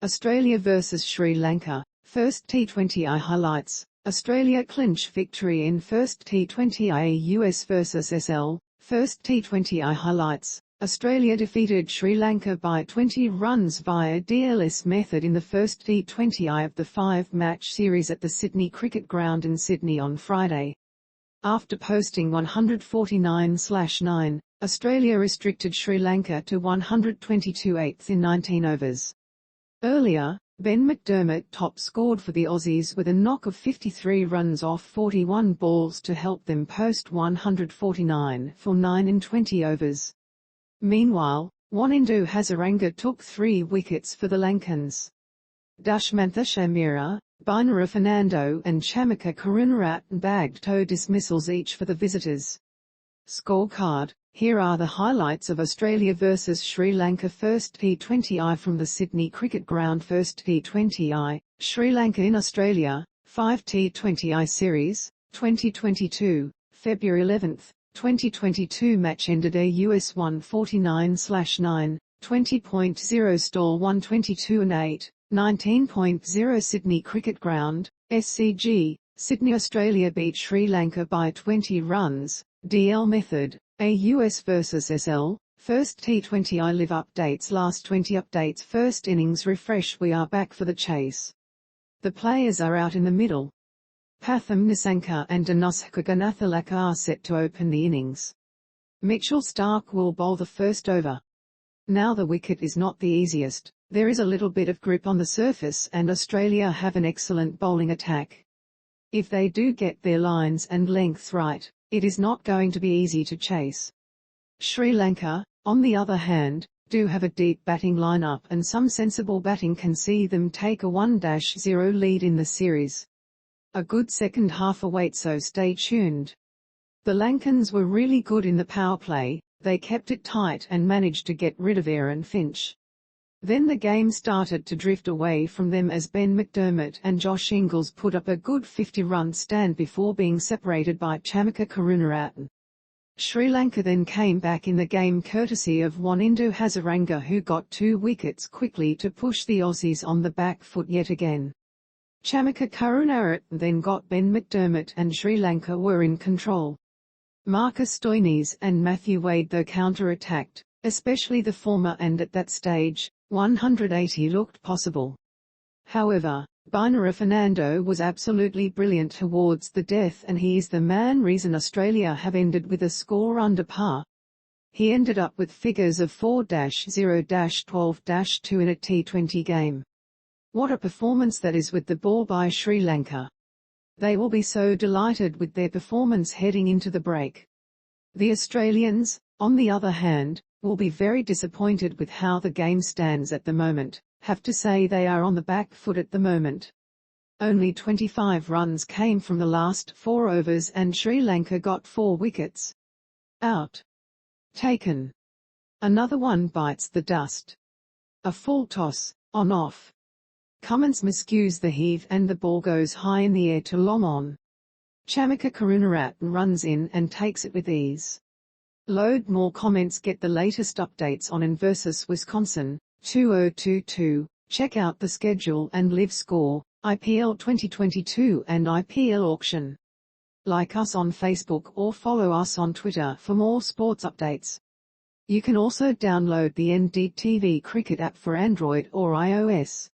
Australia vs Sri Lanka, first T20I highlights. Australia clinch victory in first T20I US vs SL, first T20I highlights. Australia defeated Sri Lanka by 20 runs via DLS method in the first T20I of the 5-match series at the Sydney Cricket Ground in Sydney on Friday. After posting 149/9, Australia restricted Sri Lanka to 122/8 in 19 overs. Earlier, McDermott top-scored for the Aussies with a knock of 53 runs off 41 balls to help them post 149 for 9 in 20 overs. Meanwhile, Wanindu Hasaranga took 3 wickets for the Lankans. Dushmantha Chameera, Binura Fernando and Chamika Karunaratne bagged 2 dismissals each for the visitors. Scorecard. Here are the highlights of Australia vs Sri Lanka first T20I from the Sydney Cricket Ground. First T20I, Sri Lanka in Australia, 5 T20I Series, 2022, February 11, 2022 match ended US 149/9, 20.0 stall 122/8, 19.0 Sydney Cricket Ground, SCG, Sydney Australia beat Sri Lanka by 20 runs, DL method. AUS vs SL, first T20I Live Updates Last 20 updates. First innings refresh. We are back for the chase. The players are out in the middle. Pathum, Nissanka and Danushka Gunathilaka are set to open the innings. Starc will bowl the first over. Now the wicket is not the easiest. There is a little bit of grip on the surface and Australia have an excellent bowling attack. If they do get their lines and lengths right, it is not going to be easy to chase. Sri Lanka, on the other hand, do have a deep batting lineup and some sensible batting can see them take a 1-0 lead in the series. A good second half awaits, so stay tuned. The Lankans were really good in the power play, they kept it tight and managed to get rid of Aaron Finch. Then the game started to drift away from them as McDermott and Josh Ingles put up a good 50-run stand before being separated by Chamika Karunaratne. Sri Lanka then came back in the game courtesy of Wanindu Hasaranga, who got 2 wickets quickly to push the Aussies on the back foot yet again. Chamika Karunaratne then got McDermott and Sri Lanka were in control. Marcus Stoinis and Matthew Wade though counter-attacked, especially the former, and at that stage, 180 looked possible. However, Binura Fernando was absolutely brilliant towards the death and he is the main reason Australia have ended with a score under par. He ended up with figures of 4-0-12-2 in a T20 game. What a performance that is with the ball by Sri Lanka. They will be so delighted with their performance heading into the break. The Australians, on the other hand, will be very disappointed with how the game stands at the moment. Have to say they are on the back foot at the moment. Only 25 runs came from the last 4 overs and Sri Lanka got 4 wickets. Out. Taken. Another one bites the dust. A full toss, on-off. Cummins miscues the heave and the ball goes high in the air to long on. Chamika Karunaratne runs in and takes it with ease. Load more comments. Get the latest updates on N vs Wisconsin, 2022. Check out the schedule and live score, IPL 2022 and IPL auction. Like us on Facebook or follow us on Twitter for more sports updates. You can also download the NDTV Cricket app for Android or iOS.